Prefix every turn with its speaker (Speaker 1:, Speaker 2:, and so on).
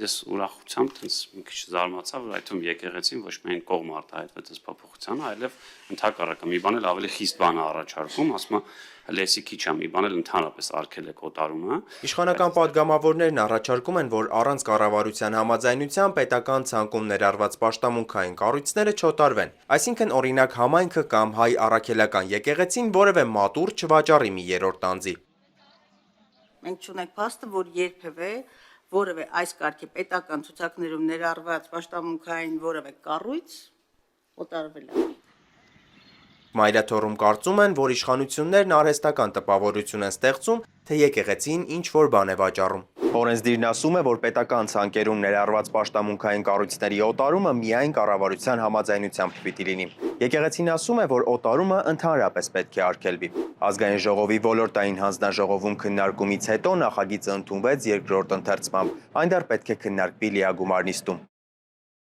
Speaker 1: Ես ուրախությամբ տենց մի քիչ զարմացա, որ այդում եկեղեցին ոչ միայն կողմ արտահայտվեց այս փոփոխությանը, այլև ընդհակառակը մի բան էլ ավելի խիստ բան է առաջարկում, ասում է լեսի քիչ է, մի բան էլ ընդհանրապես արգել է կոտարումը։
Speaker 2: Իշխանական падգամավորներն առաջարկում են, որ առանց կառավարության համաձայնության պետական ցանկում ներառված պաշտամունքային կառույցները չոտարվեն։ Այսինքն, օրինակ, համայնքը կամ հայ առաքելական եկեղեցին որևէ մատուռ չվաճառի մի երրորդ անձի։
Speaker 3: Մենք չունենք փաստը, որ երբևէ որևէ այս կարգի պետական ցուցակներում ներառված պաշտամունքային որևէ կառույց օտարվել է։
Speaker 2: Մայրաթոռում կարծում են, որ իշխանություններն արհեստական տպավորություն են ստեղծում, թե եկեղեցին ինչ-որ բան է վաճառում։ Օրենսդիրն ասում է, որ պետական ցանկերում ներառված պաշտամունքային կառույցների օտարումը միայն կառավարության համաձայնությամբ պիտի լինի։ Եկեղեցին ասում է, որ օտարումը ընդհանրապես պետք է արգելվի։ Ազգային ժողովի ոլորտային հանձնաժողովում քննարկումից հետո նախագիծը ընդունվեց երկրորդ ընթերցմամբ։ Այն դեռ պետք է քննարկվի լիագումար նիստում։